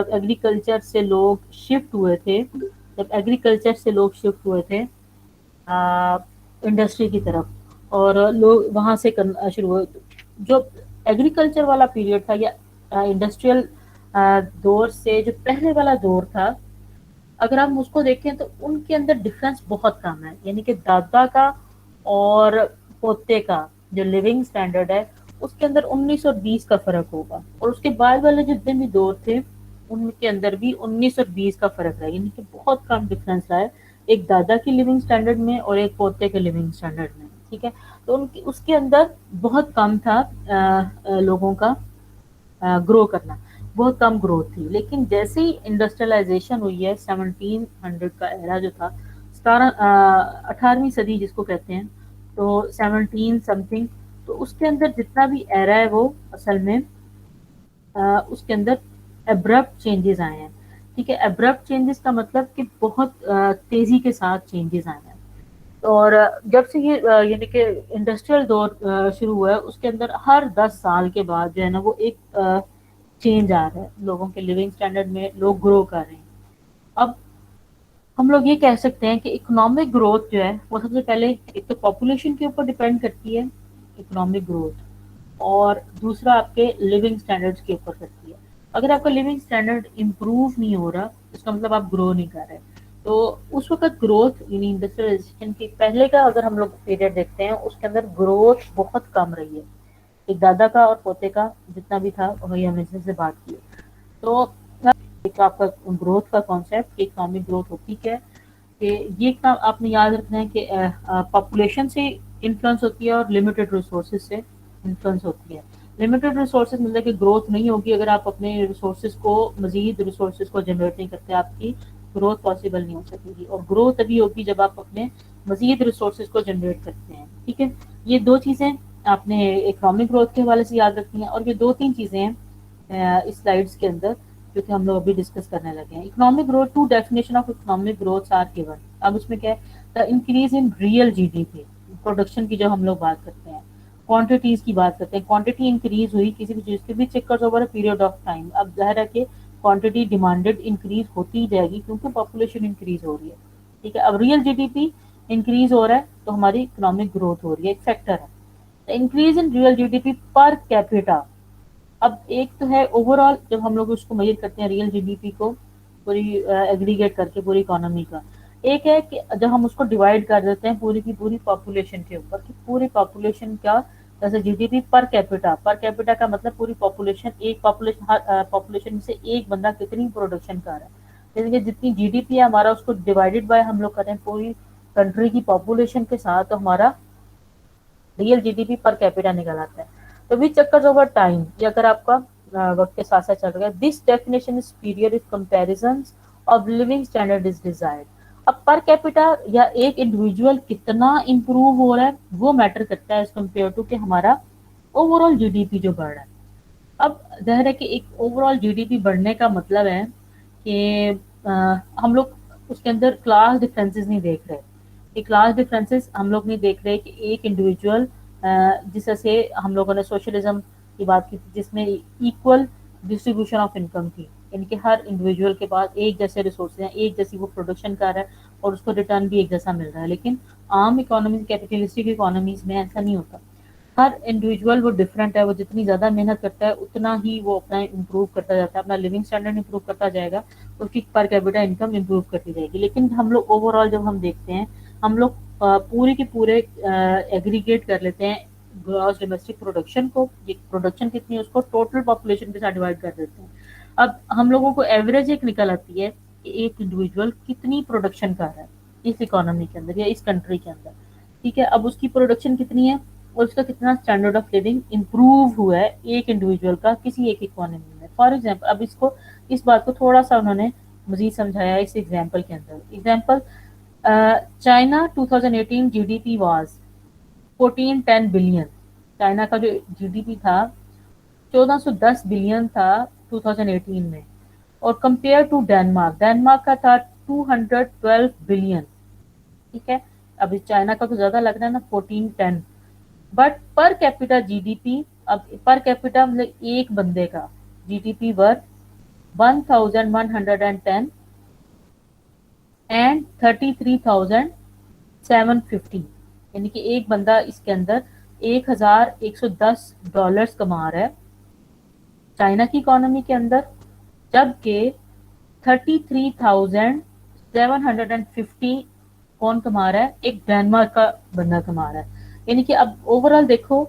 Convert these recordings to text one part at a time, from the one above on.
जब एग्रीकल्चर से लोग शिफ्ट हुए थे, इंडस्ट्री की तरफ, और लोग वहाँ से करना शुरू हुए। जो एग्रीकल्चर वाला पीरियड था या इंडस्ट्रियल दौर से जो पहले वाला दौर था, अगर हम उसको देखें तो उनके अंदर डिफरेंस बहुत कम है। यानी कि दादा का और पोते का जो लिविंग स्टैंडर्ड है उसके अंदर 19 और 20 का फर्क होगा, और उसके बाद वाले जितने भी दौर थे उनके अंदर भी 19 और 20 का फर्क रहा है। यानी कि बहुत कम डिफरेंस रहा है एक दादा की लिविंग स्टैंडर्ड में और एक पोते के लिविंग स्टैंडर्ड में। ठीक है, तो उनकी उसके अंदर बहुत कम था लोगों का ग्रो करना, बहुत कम ग्रोथ थी। लेकिन जैसे ही इंडस्ट्रियलाइजेशन हुई है, 1700 का एरा जो था, 18वीं सदी जिसको कहते हैं, तो 17 समथिंग, तो उसके अंदर जितना भी एरा है वो असल में उसके अंदर एब्रप्ट चेंजेस आए हैं। ठीक है, एब्रप्ट चेंजेस का मतलब कि बहुत तेजी के साथ चेंजेस आए हैं। और जब से ये यानी कि इंडस्ट्रियल दौर शुरू हुआ है, उसके अंदर हर 10 साल के बाद जो है ना वो एक चेंज आ रहा है लोगों के लिविंग स्टैंडर्ड में, लोग ग्रो कर रहे हैं। अब हम लोग ये कह सकते हैं कि इकोनॉमिक ग्रोथ जो है वो सबसे पहले एक तो पॉपुलेशन के ऊपर डिपेंड करती है, इकोनॉमिक ग्रोथ, और दूसरा आपके लिविंग स्टैंडर्ड्स के ऊपर करती है। अगर आपका लिविंग स्टैंडर्ड इम्प्रूव नहीं हो रहा, इसका मतलब आप ग्रो नहीं कर रहे। तो उस वक्त ग्रोथ यानी इंडस्ट्रियलाइजेशन के पहले का अगर हम लोग पीरियड देखते हैं, उसके अंदर ग्रोथ बहुत कम रही है। एक दादा का और पोते का जितना भी था वही हमने से बात की। तो एक आपका ग्रोथ का कॉन्सेप्ट, इकोनॉमिक ग्रोथ होती क्या है, कि ये काम आपने याद रखना है कि पॉपुलेशन से इन्फ्लुएंस होती है और लिमिटेड रिसोर्सेज से इन्फ्लुएंस होती है। लिमिटेड रिसोर्सेज मतलब कि ग्रोथ नहीं होगी अगर आप अपने रिसोर्सेज को, मजीद रिसोर्सेज को जनरेट नहीं करते, आपकी ग्रोथ पॉसिबल नहीं हो सकेगी। और ग्रोथ तभी होगी जब आप अपने मजीद रिसोर्सेज को जनरेट करते हैं। ठीक है, ये दो चीज़ें आपने इकोनॉमिक ग्रोथ के हवाले से याद रखनी है, और ये दो तीन चीज़ें हैं इस स्लाइड्स के अंदर जो कि हम लोग अभी डिस्कस करने लगे हैं। Economic growth, two definition of economic growth are given. अब उसमें क्या है, the increase in real GDP, production की जो हम लोग बात करते हैं, क्वांटिटीज की बात करते हैं, क्वांटिटी इंक्रीज हुई किसी भी चीज की, which checkers over a period of time. अब जाहिर है कि क्वांटिटी डिमांडेड इंक्रीज होती ही जाएगी क्योंकि पॉपुलेशन इंक्रीज हो रही है। ठीक है, अब रियल जीडीपी इंक्रीज हो रहा है तो हमारी इकोनॉमिक ग्रोथ हो रही है, एक फैक्टर है। Increase in real GDP per capita. अब एक तो है ओवरऑल, जब हम लोग उसको मेजर करते हैं रियल जीडीपी को पूरी एग्रीगेट करके पूरी इकोनॉमी का, एक है कि जब हम उसको डिवाइड कर देते हैं पूरी की पूरी पॉपुलेशन के ऊपर, कि पूरी पॉपुलेशन का, जैसे GDP per capita, per capita का मतलब पूरी पॉपुलेशन, एक पॉपुलेशन, हर पॉपुलेशन में से एक बंदा कितनी प्रोडक्शन कर रहा है। जैसे कि जितनी जीडीपी है हमारा, उसको डिवाइडेड बाय हम लोग करें पूरी कंट्री की पॉपुलेशन के साथ, तो हमारा रियल जीडीपी पर कैपिटा निकल आता है। तो विच occurs ओवर टाइम, ये अगर आपका वक्त के साथ साथ चल रहा है। This definition is period if comparison of living standard is desired. अब पर कैपिटा या एक इंडिविजुअल कितना इंप्रूव हो रहा है वो मैटर करता है एज कम्पेयर टू कि हमारा ओवरऑल जीडीपी जो बढ़ रहा है। अब जाहिर है कि एक ओवरऑल जीडीपी बढ़ने का मतलब है कि हम लोग उसके अंदर क्लास डिफरेंसेस नहीं देख रहे। ये क्लास डिफरेंसेस हम लोग नहीं देख रहे कि एक इंडिविजुअल, जिस तरह से हम लोगों ने सोशलिज्म की बात की थी जिसमें इक्वल डिस्ट्रीब्यूशन ऑफ इनकम थी, यानी कि हर इंडिविजुअल के पास एक जैसे रिसोर्सेज हैं, एक जैसी वो प्रोडक्शन कर रहा है और उसको रिटर्न भी एक जैसा मिल रहा है। लेकिन आम इकोनॉमी, कैपिटलिस्टिक इकोनॉमीज में ऐसा नहीं होता। हर इंडिविजुअल वो डिफरेंट है, वो जितनी ज़्यादा मेहनत करता है उतना ही वो अपना इम्प्रूव करता जाता है, अपना लिविंग स्टैंडर्ड इम्प्रूव करता जाएगा, उसकी पर कैपिटा इनकम इम्प्रूव करती जाएगी। लेकिन हम लोग ओवरऑल जब हम देखते हैं, हम लोग पूरे के पूरे एग्रीगेट कर लेते हैं ग्रॉस डोमेस्टिक प्रोडक्शन को, प्रोडक्शन कितनी है उसको टोटल पॉपुलेशन के साथ डिवाइड कर देते हैं। अब हम लोगों को एवरेज एक निकल आती है कि एक इंडिविजुअल कितनी प्रोडक्शन कर रहा है इस इकोनॉमी के अंदर या इस कंट्री के अंदर। ठीक है, अब उसकी प्रोडक्शन कितनी है और उसका कितना स्टैंडर्ड ऑफ लिविंग इम्प्रूव हुआ है एक इंडिविजुअल का किसी एक इकोनॉमी में। फॉर एग्जाम्पल, अब इसको, इस बात को थोड़ा सा उन्होंने मजीद समझाया इस एग्जाम्पल के अंदर। Example, China 2018 GDP was 1410 billion. China का जो जीडीपी था 1410 बिलियन था 2018 में, और कंपेयर टू डेनमार्क, डेनमार्क का था 212 बिलियन। ठीक है, अभी चाइना का तो ज्यादा लग रहा है ना 1410, बट पर कैपिटा जीडीपी, अब पर कैपिटा मतलब एक बंदे का जीडीपी वर्थ 1110 एंड 33,750, यानी कि एक बंदा इसके अंदर $1,110 कमा रहा है चाइना की इकोनॉमी के अंदर, जबकि 33,750 कौन कमा रहा है, एक डेनमार्क का बंदा कमा रहा है। यानी कि अब ओवरऑल देखो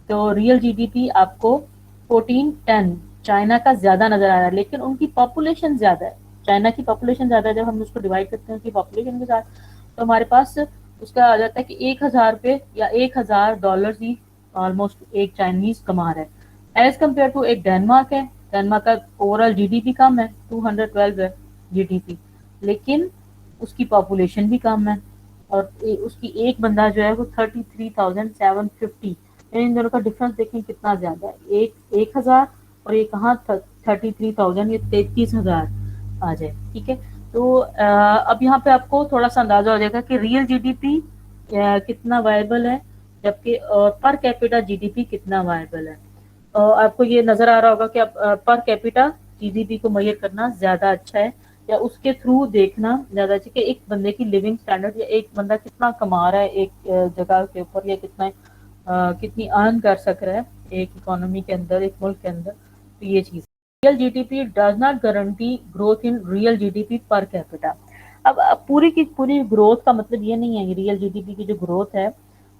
तो रियल जीडीपी आपको 1410 चाइना का ज्यादा नजर आ रहा है, लेकिन उनकी पॉपुलेशन ज्यादा है, चाइना की पॉपुलेशन ज्यादा है। जब हम उसको डिवाइड करते हैं उनकी पॉपुलेशन के साथ, तो हमारे पास उसका आ जाता है कि 1,000 रुपये या $1,000 ही ऑलमोस्ट एक चाइनीज कमा रहा है, एज कम्पेयर टू एक डेनमार्क है। डेनमार्क का ओवरऑल जीडीपी कम है, 212 है जीडीपी, लेकिन उसकी पॉपुलेशन भी कम है, और उसकी एक बंदा जो है वो 33,750, इन दोनों का डिफरेंस देखें कितना ज्यादा है, एक 1,000 और ये कहाँ 33,000, ये 33,000 आ जाए। ठीक है, तो अब यहाँ पे आपको थोड़ा सा अंदाजा हो जाएगा कि रियल जीडीपी कितना वायबल है, जबकि पर कैपिटा जीडीपी कितना वायबल है। आपको ये नजर आ रहा होगा कि आप पर कैपिटा जीडीपी को मेजर करना ज्यादा अच्छा है, या उसके थ्रू देखना ज्यादा अच्छा कि एक बंदे की लिविंग स्टैंडर्ड, या एक बंदा कितना कमा रहा है एक जगह के ऊपर, या कितनी अर्न कर सक रहा है एक इकोनॉमी के अंदर, एक मुल्क के अंदर। तो ये चीज, real GDP does not guarantee growth in real GDP per capita. अब पूरी की पूरी ग्रोथ का मतलब ये नहीं है, रियल जीडीपी की जो ग्रोथ है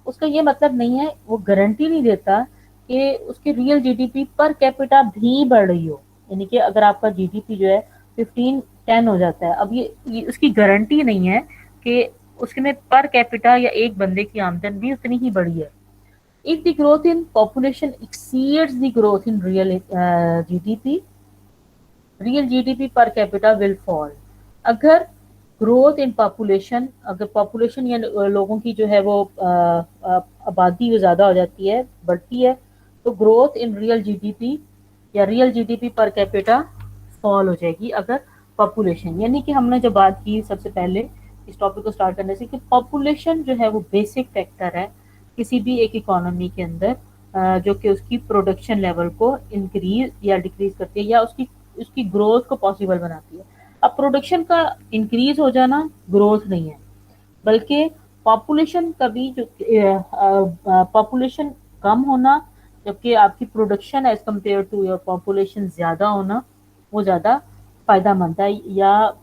उसका ये मतलब नहीं है, वो गारंटी नहीं देता कि उसकी रियल जीडीपी पर कैपिटा भी बढ़ रही हो। यानी कि अगर आपका जीडीपी जो है 1510 हो जाता है, अब ये उसकी गारंटी नहीं है कि उसमें पर कैपिटा या एक बंदे की आमदन भी उतनी ही बढ़ी है। If the growth in population exceeds the growth in real GDP, real GDP per capita will fall. अगर ग्रोथ इन पॉपुलेशन, अगर पॉपुलेशन या लोगों की जो है वो आबादी ज़्यादा हो जाती है, बढ़ती है, तो ग्रोथ इन रियल जीडीपी या real GDP per capita fall हो जाएगी। अगर पॉपुलेशन, यानी कि हमने जो बात की सबसे पहले इस टॉपिक को स्टार्ट करने से, कि पॉपुलेशन जो है वो बेसिक फैक्टर है किसी भी एक इकोनॉमी के अंदर, जो कि उसकी प्रोडक्शन लेवल को इंक्रीज या डिक्रीज करती है, या उसकी उसकी ग्रोथ को पॉसिबल बनाती है। अब प्रोडक्शन का इंक्रीज हो जाना ग्रोथ नहीं है, बल्कि पॉपुलेशन का भी जो पॉपुलेशन कम होना, जबकि आपकी production as compare to your population ज़्यादा होना, वो ज़्यादा फायदा मंद है। या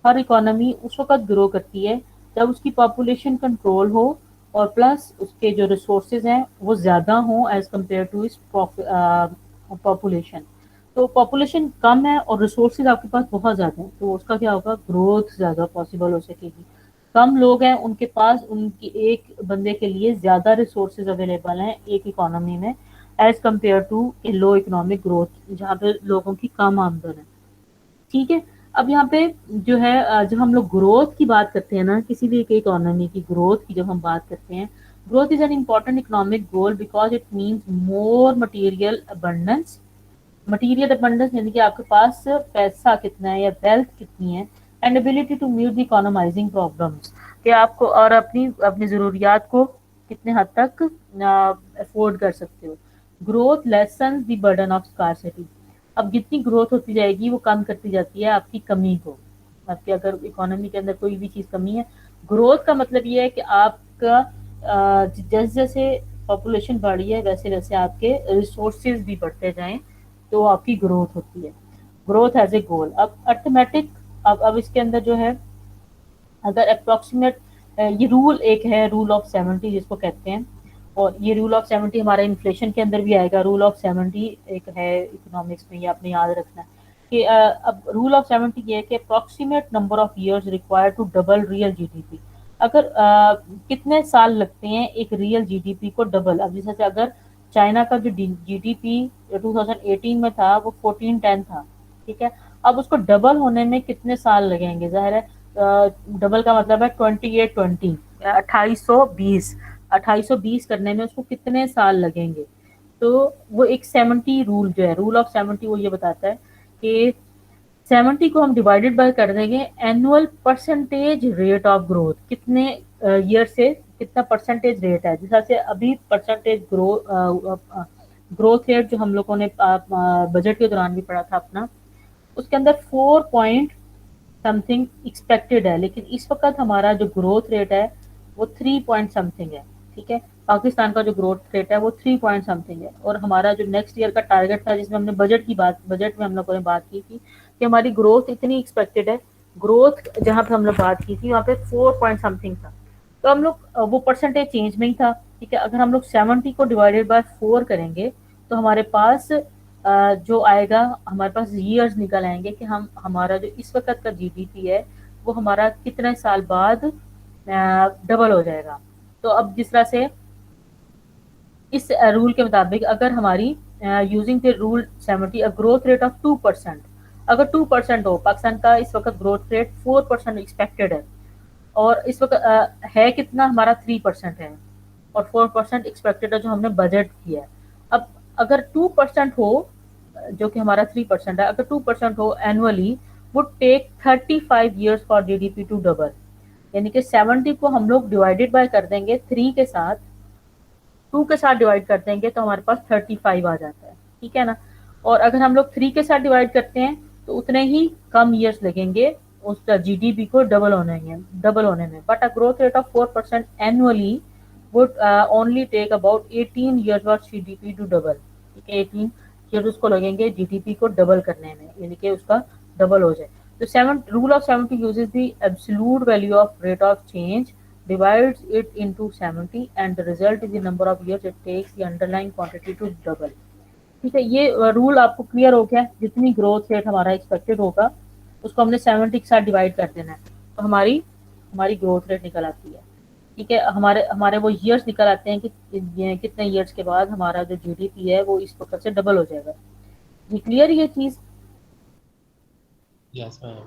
हर इकोनॉमी उस वक्त ग्रो करती है जब उसकी पॉपुलेशन कंट्रोल हो, और प्लस उसके जो रिसोर्सेज हैं वो ज़्यादा हों एज कम्पेयर टू इस पॉपुलेशन। तो पॉपुलेशन कम है और रिसोर्सेज आपके पास बहुत ज़्यादा है, तो उसका क्या होगा, ग्रोथ ज़्यादा पॉसिबल हो सकेगी। कम लोग हैं उनके पास, उनकी एक बंदे के लिए ज़्यादा रिसोर्सेज अवेलेबल हैं एक इकोनॉमी में, as compare to a low economic growth जहाँ पे लोगों की कम आमदन है। ठीक है, अब यहाँ पे जो है जब हम लोग ग्रोथ की बात करते हैं ना, किसी भी एक इकोनॉमी की ग्रोथ की जब हम बात करते हैं, growth is an important economic goal because it means more material abundance. Material abundance यानी कि आपके पास पैसा कितना है या वेल्थ कितनी है, and ability to meet the economizing problems, कि आपको और अपनी अपनी ज़रूरियात को कितने हद तक अफोर्ड कर सकते हो। Growth lesson the burden of scarcity. अब जितनी ग्रोथ होती जाएगी वो कम करती जाती है आपकी कमी को। आपकी अगर इकोनॉमी के अंदर कोई भी चीज़ कमी है, ग्रोथ का मतलब ये है कि आपका जैसे जैसे पॉपुलेशन बढ़ी है वैसे वैसे आपके रिसोर्सेज भी बढ़ते जाएं, तो आपकी ग्रोथ होती है। ग्रोथ एज ए गोल। अब अर्थमेटिक, अब इसके अंदर जो है, अगर अप्रोक्सीमेट, ये रूल एक है, रूल ऑफ 70 जिसको कहते हैं, और ये रूल ऑफ 70 हमारा इन्फ्लेशन के अंदर भी आएगा। रूल ऑफ 70 एक है इकोनॉमिक्स में, ये आपने याद रखना है कि अब रूल ऑफ 70 ये है कि approximate number of years required to double real GDP. अगर कितने साल लगते हैं एक रियल जीडीपी को डबल। अब जैसे अगर चाइना का जो जीडीपी 2018 में था वो 1410 था, ठीक है, अब उसको डबल होने में कितने साल लगेंगे, जाहिर है डबल का मतलब है 2820, 2820, 2820 करने में उसको कितने साल लगेंगे। तो वो एक 70 रूल जो है, रूल ऑफ 70, वो ये बताता है कि 70 को हम डिवाइडेड बाय कर देंगे annual percentage rate of growth, कितने ईयर से कितना परसेंटेज रेट है। जैसे अभी परसेंटेज ग्रोथ रेट जो हम लोगों ने बजट के दौरान भी पढ़ा था अपना, उसके अंदर 4 पॉइंट समथिंग एक्सपेक्टेड है, लेकिन इस वक्त हमारा जो ग्रोथ रेट है वो 3 पॉइंट समथिंग है। ठीक है, पाकिस्तान का जो ग्रोथ रेट है वो 3 पॉइंट समथिंग है। और हमारा जो नेक्स्ट ईयर का टारगेट था, जिसमें हमने बजट में हम लोगों ने बात की थी कि हमारी ग्रोथ इतनी एक्सपेक्टेड है, ग्रोथ जहां पर हम लोग बात की थी वहां पे 4 पॉइंट समथिंग था। तो हम लोग वो परसेंटेज चेंज में ही था। ठीक है, अगर हम लोग 70 को डिवाइडेड बाय 4 करेंगे तो हमारे पास जो आएगा, हमारे पास ईयर्स निकल आएंगे कि हम हमारा जो इस वक्त का जीडीपी है वो हमारा कितने साल बाद डबल हो जाएगा। तो अब जिस तरह से इस रूल के मुताबिक अगर हमारी using the rule 70 a growth rate of 2%, अगर 2% हो, पाकिस्तान का इस वक्त ग्रोथ रेट 4% एक्सपेक्टेड है और इस वक्त है कितना, हमारा 3% है और 4% एक्सपेक्टेड है जो हमने बजट किया है। अब अगर 2% हो, जो कि हमारा 3% है, अगर 2% हो annually, would take 35 years for GDP to double. यानी कि 70 को हम लोग डिवाइडेड बाय कर देंगे 3 के साथ, 2 के साथ डिवाइड कर देंगे तो हमारे पास 35 आ जाता है। ठीक है ना, और अगर हम लोग 3 के साथ डिवाइड करते हैं तो उतने ही कम ईयर्स लगेंगे उस जीडीपी को डबल होने में, but a growth rate of 4% annually would only take about 18 years for GDP to double। ठीक है, 18 years उसको लगेंगे जीडीपी को डबल करने में, यानी कि उसका डबल हो जाए। तो seven rule of 70 uses the absolute value of rate of change, divides it into 70 and the result is the number of years it takes the underlying quantity to double। ठीक है, ये रूल आपको clear हो गया। जितनी growth rate हमारा expected होगा उसको हमने 70 के साथ डिवाइड कर देना है, तो हमारी हमारी ग्रोथ रेट निकल आती है। ठीक है, हमारे हमारे वो ईयर्स निकल आते हैं कि कितने ईयर्स के बाद हमारा जो जीडीपी है वो इस वक्त से डबल हो जाएगा। ये क्लियर ये चीज? Yes ma'am.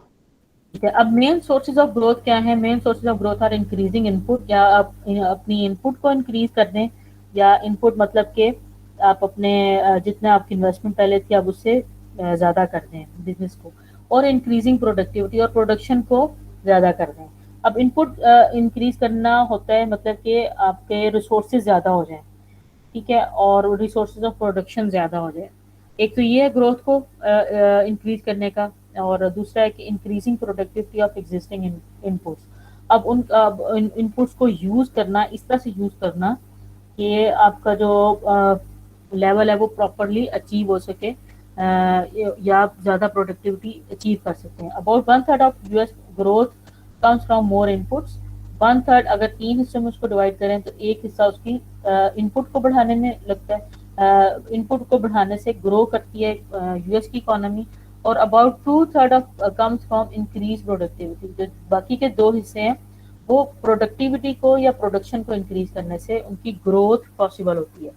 ठीक है, अब मेन सोर्सेज ऑफ ग्रोथ क्या है? Main sources of growth are increasing input, या आप अपनी इनपुट को इंक्रीज कर दें, या इनपुट मतलब कि आप अपने जितना आपकी इन्वेस्टमेंट पहले थी आप उससे ज़्यादा कर दें बिजनेस को, और इंक्रीजिंग प्रोडक्टिविटी, और प्रोडक्शन को ज़्यादा कर दें। अब इनपुट इंक्रीज करना होता है मतलब कि आपके रिसोर्सेज ज़्यादा हो जाएं। ठीक है, और रिसोर्सेज ऑफ प्रोडक्शन ज़्यादा हो जाए। एक तो ये है ग्रोथ को इंक्रीज करने का, और दूसरा है कि increasing productivity of existing inputs. अब उन इनपुट्स को यूज़ करना, इस तरह से यूज़ करना कि आपका जो लेवल है वो प्रॉपरली अचीव हो सके, या आप ज़्यादा प्रोडक्टिविटी अचीव कर सकते हैं। About 1/3 of US growth comes from more inputs. 1/3 अगर 3 हिस्सों में उसको डिवाइड करें तो एक हिस्सा उसकी इनपुट को बढ़ाने में लगता है, इनपुट को बढ़ाने से ग्रो करती है यूएस की इकोनॉमी। और about 2/3 of comes from increase productivity. जो बाकी के 2 हिस्से हैं वो प्रोडक्टिविटी को या प्रोडक्शन को इंक्रीज करने से उनकी ग्रोथ पॉसिबल होती है।